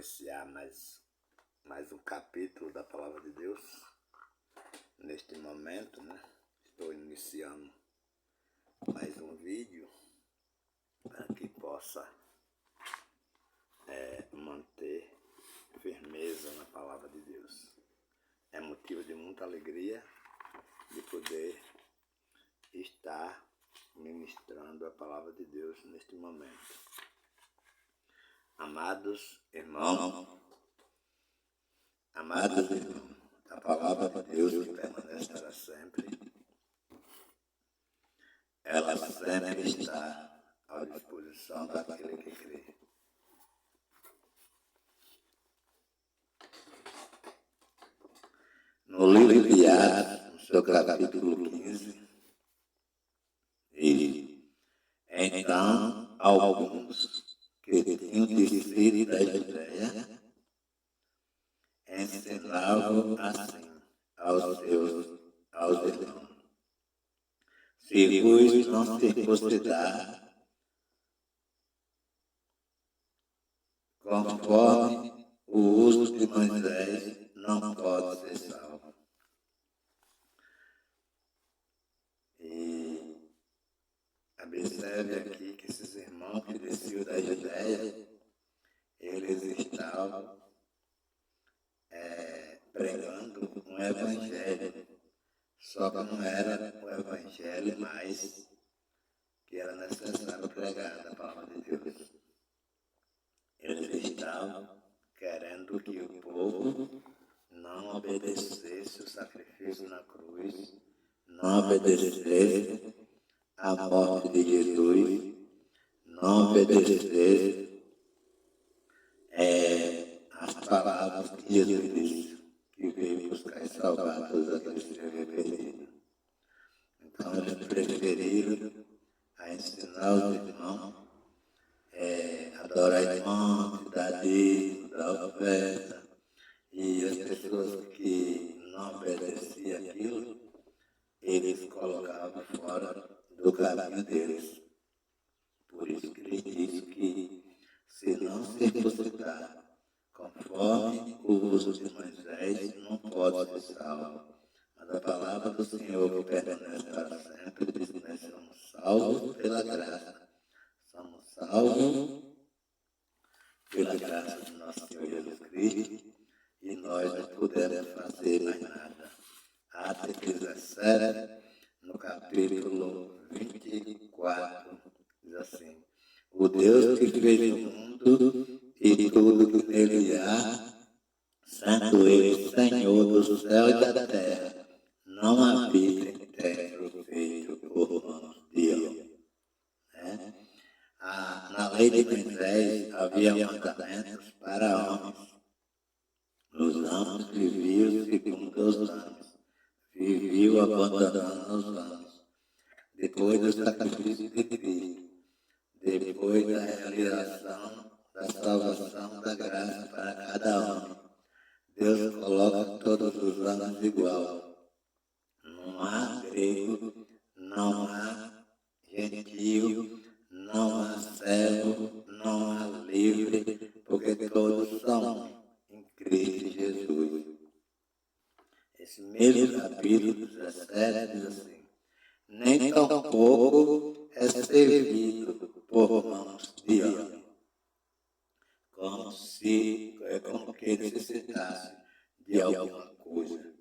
iniciar mais um capítulo da Palavra de Deus. Neste momento, estou iniciando mais um vídeo para que possa manter firmeza na Palavra de Deus. É motivo de muita alegria de poder estar ministrando a Palavra de Deus neste momento. Amados irmãos, a Palavra de Deus que permanece para sempre, ela sempre está à disposição daquele que crê. No livro de Atos, no seu capítulo 15, então alguns que tinham descido da Judéia ensinavam assim aos irmãos: se vos não circuncidar conforme o uso de Moisés, não pode ser salvo. E observe aqui que esses irmãos que desciam da Judéia, eles estavam pregando um evangelho, só que não era o evangelho mais que era necessário pregar da palavra de Deus. Eles estavam querendo que o povo não obedecesse o sacrifício na cruz, não obedecesse a morte de Jesus, não obedecesse as palavras que Jesus disse, que veio buscar e salvar todos aqueles que se arrependeram. Então eles preferiram ensinar os irmãos adorar irmãos, dar dízimo, dar oferta, e as pessoas que não obedeciam aquilo, eles colocavam fora do caminho deles. Por isso que ele diz que se não circuncidar conforme o uso de Moisés, não pode ser salvo. Mas a palavra do Senhor que permanece para sempre diz que nós somos salvos pela graça. Somos salvos pela graça de nosso Senhor Jesus Cristo, e nós não podemos fazer mais nada. Atos 17, no capítulo 24, diz assim: o Deus que fez o mundo e tudo que nele há, sendo ele Senhor do céu e da terra, não habita em templo feito por mãos de homem. Na lei de Moisés havia mandamentos para homens. Os homens viviam segundo os homens, viviam abandonando os homens. Depois do sacrifício de Cristo, depois da realização da salvação da graça para cada homem, Deus coloca todos os homens igual. Não há grego, não há gentio, não há servo, não há livre, porque todos são em Cristo Jesus. Esse mesmo capítulo 17 diz assim: nem tampouco é servido por mãos de homem, como que necessitasse de alguma coisa,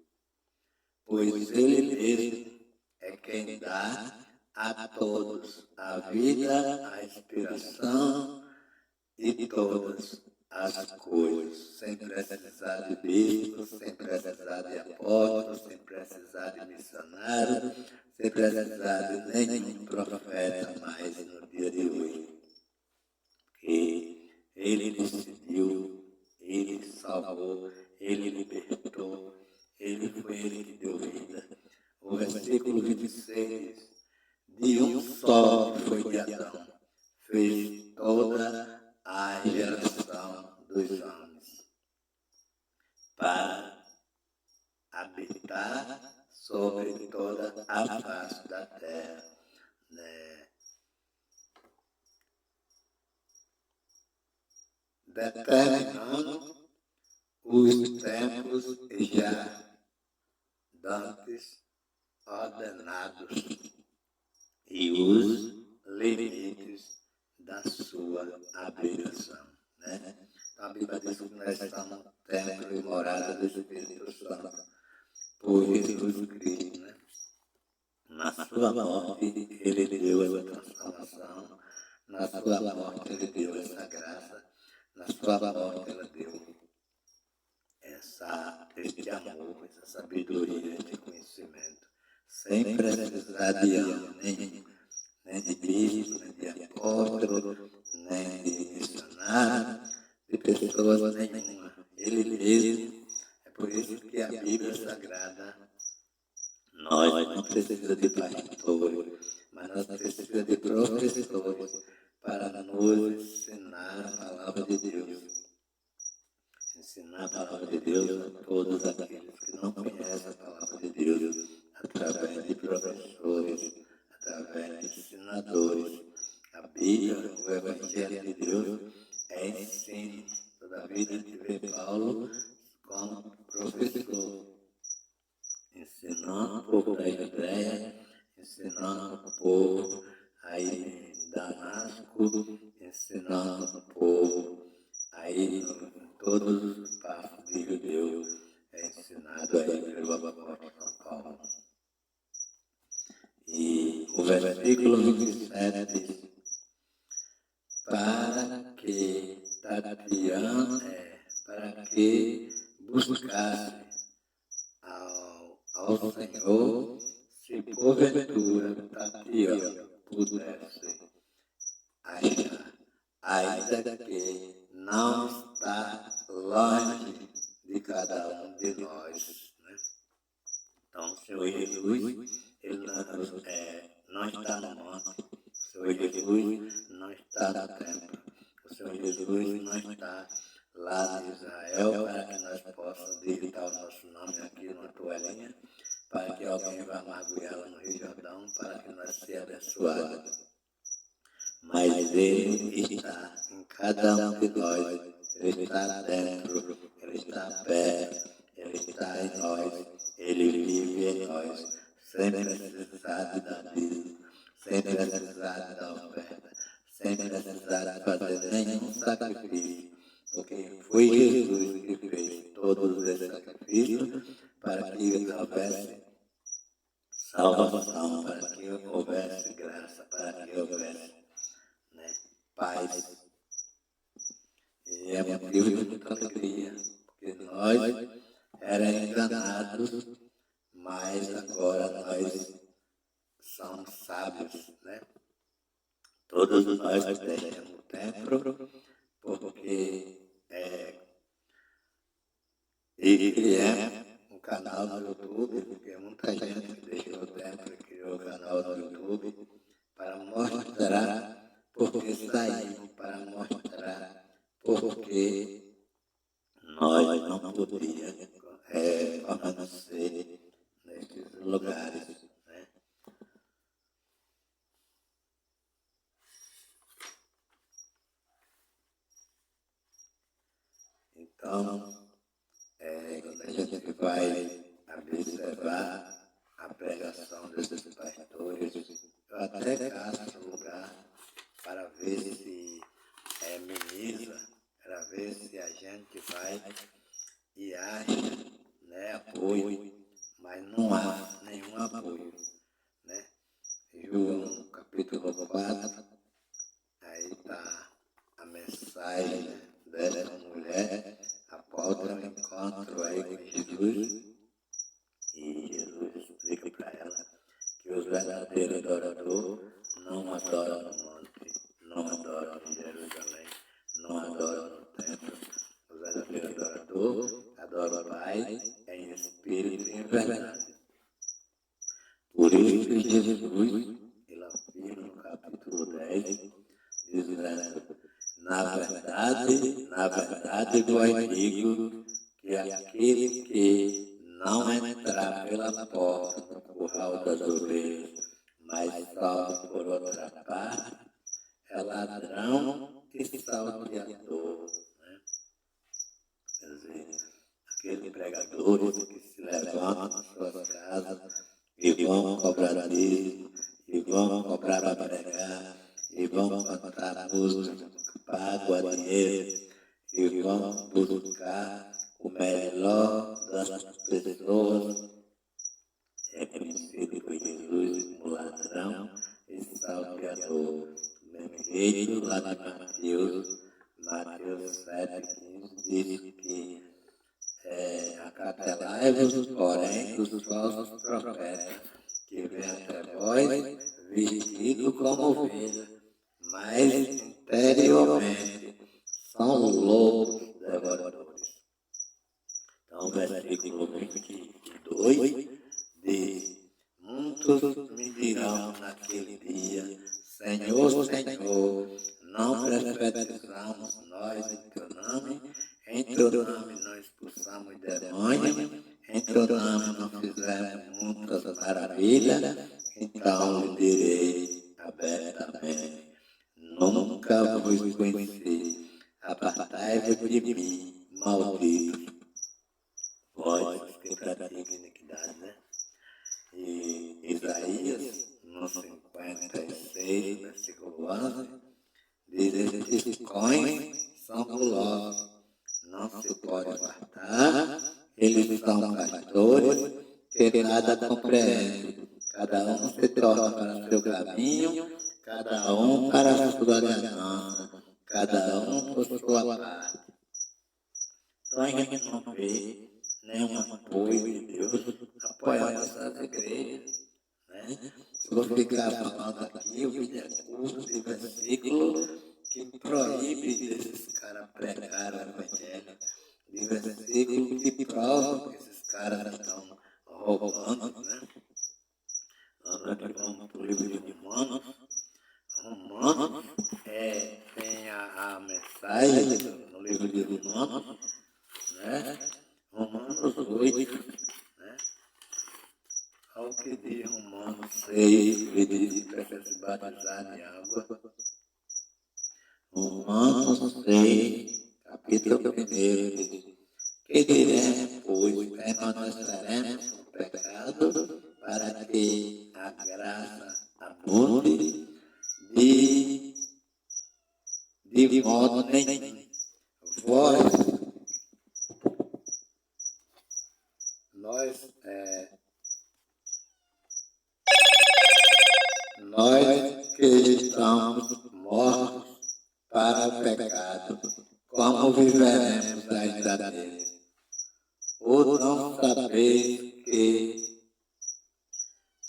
pois ele mesmo é quem dá a todos a vida, a inspiração e todas as coisas, sem precisar de bispos, sem precisar de apóstolos, sem precisar de missionários, sem precisar de nenhum profeta mais no dia de hoje. Que ele decidiu, ele salvou, ele libertou, foi ele que deu vida. O versículo 26 diz: de um só que foi de Adão, fez toda a geração dos homens, para habitar sobre toda a face da terra. determinando os tempos já dantes ordenados e os limites da sua habitação. Né? Então, a Bíblia diz que nós estamos no templo e morada do Espírito Santo por Jesus Cristo. Né? Na sua morte, ele deu essa transformação. Na sua morte, ele deu essa graça. Na sua morte, ele deu este amor, essa sabedoria, esse conhecimento, sem precisar de homem nenhum, nem de bispo, nem de apóstolo, nem de missionário, de pessoas nenhuma. Ele mesmo, é por isso que a Bíblia Sagrada, nós não precisamos de pastores, mas nós precisamos de professores para nos ensinar a palavra de Deus. Ensinar a palavra de Deus a todos aqueles que não conhecem a palavra de Deus, através de professores, através de ensinadores. A Bíblia, o Evangelho de Deus, é ensino. Toda a vida a gente vê Paulo como professor, ensinando o povo da Judéia, ensinando o povo aí em Damasco, ensinando o povo aí em todos os passos de judeu, é ensinado aí pelo apóstolo São Paulo. E o versículo 27 diz: para que buscasse ao Senhor, se porventura Tatiana pudesse achar, ainda que não está longe de cada um de nós. Né? Então, o Senhor Jesus, ele não está no monte, o Senhor Jesus não está no templo, o Senhor Jesus não está lá em Israel para que nós possamos digitar o nosso nome aqui numa toalhinha, para que alguém vá mergulhá-la no Rio Jordão, para que nós sejamos abençoados. Mas Ele está em cada um de nós, Ele está dentro, Ele está perto, Ele está em nós, Ele vive em nós, sem precisar de dar dízimo, sem precisar de dar oferta, sem precisar de fazer nenhum sacrifício, porque foi Jesus que fez todos esses sacrifícios para que houvesse salvação, para que houvesse graça, para que houvesse paz. E é motivo de muita alegria, porque nós éramos enganados, mas agora nós somos sábios, né? Todos nós deixamos o templo, porque e criamos um canal no YouTube, porque muita gente deixou o templo e criou o canal no YouTube para mostrar, porque saímos para mostrar porque nós não podíamos permanecer nesses lugares. Né? Então, quando a gente vai observar a pregação desses pastores, eu até caço um lugar para ver se minimiza, para ver se a gente vai e acha, né, apoio, mas não há nenhum apoio. Né? João capítulo 4, aí está a mensagem dessa mulher após o encontro aí com Jesus, e Jesus explica para ela que os verdadeiros adoradores não adoram no monte, não adoram em Jerusalém, não adoram no templo. Os verdadeiros adoradores adoram o Pai em espírito e em verdade. Por isso que Jesus, ele afirma no capítulo 10, dizendo: na verdade vos digo que aquele que não entrar pela porta no curral das ovelhas, mas salta por outra parte, é ladrão e salteador. Né? pecadores que se levantam em suas casas e vão cobrar dízimo, e vão cobrar para pregar, e vão cantar música, pago a dinheiro, e vão buscar o melhor das pessoas. É conhecido por Jesus como ladrão e salteador. Do mesmo jeito, lá de Mateus 7,15 diz que acautelai-vos, porém, dos falsos profetas, que vêm até vós vestidos como ovelhas, mas interiormente são lobos devoradores. Então, versículo 22 diz: muitos me dirão naquele dia, Senhor, Senhor, não profetizamos nós em teu nome não expulsamos demônios, em teu nome não fizemos muitas maravilhas. Então lhe direi abertamente: nunca vos conheci, apartai-vos de mim, malditos, vós que praticam iniquidade, né? E Isaías, no 56, versículo 11, diz: estes cões são gulosos, não se pode fartar, eles são pastores que nada compreendem, cada um se torna para seu caminho, cada um para a sua ganância, cada um por sua parte. Então a gente não vê nenhum apoio de Deus apoiando essas igrejas, né? Se eu ficar falando aqui, o vídeo é curto de versículo que proíbe desses caras pregarem o evangelho, de versículo que prova que esses caras estão roubando, né? Agora que vamos para o livro de Romanos. Romanos tem a mensagem no livro de Romanos, né? Romanos 8, né? Ao que diz Romanos 6, que diz que para se batizar de água. Romanos 6, capítulo 1, diz: que diremos, pois, permaneceremos no pecado para que a graça abunde? De modo nenhum. Nós que estamos mortos para o pecado, como viveremos ainda nele? Ou não sabeis que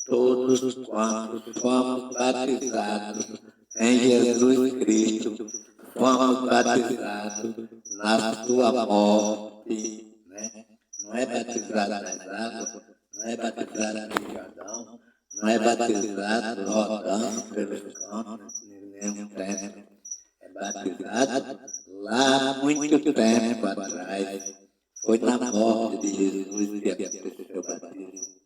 todos quantos fomos batizados em Jesus Cristo, fomos batizados na sua morte, né? Não é batizado nas águas, não é batizado no Jordão, não é batizado rodando pelos campos, nenhum tempo. É batizado lá há muito tempo atrás. Foi na morte de Jesus que aconteceu o batismo.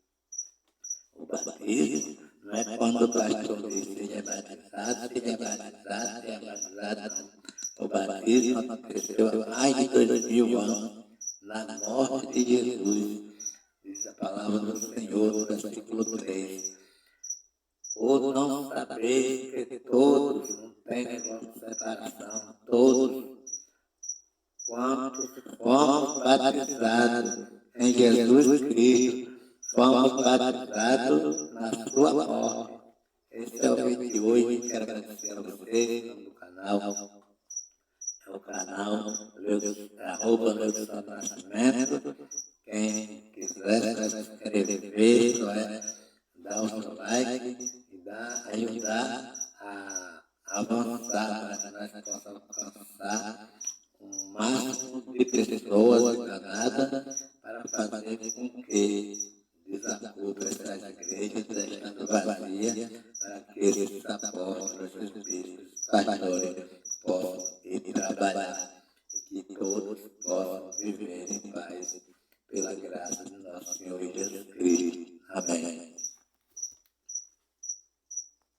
O batismo não é quando o pastor diz seja batizado, seja batizado, seja batizado, não. O batismo aconteceu há mais de 2000 anos, na morte de Jesus. Diz a palavra do Senhor, no versículo 3. Ou não sabeis que todos, não tem negócio de separação, todos, quantos fomos batizados em Jesus Cristo, fomos batizados na sua morte. Esse é o vídeo de hoje. Quero agradecer a vocês do canal. É o canal @Leudson Nascimento. Quem quiser se inscrever, só dar o seu like e ajudar a avançar para que nós possamos alcançar o máximo de pessoas enganadas para fazer com que desocupe essas igrejas, deixando vazia, para que esses apóstolos, esses bispos, pastores possam ir trabalhar e que todos possam viver em paz pela graça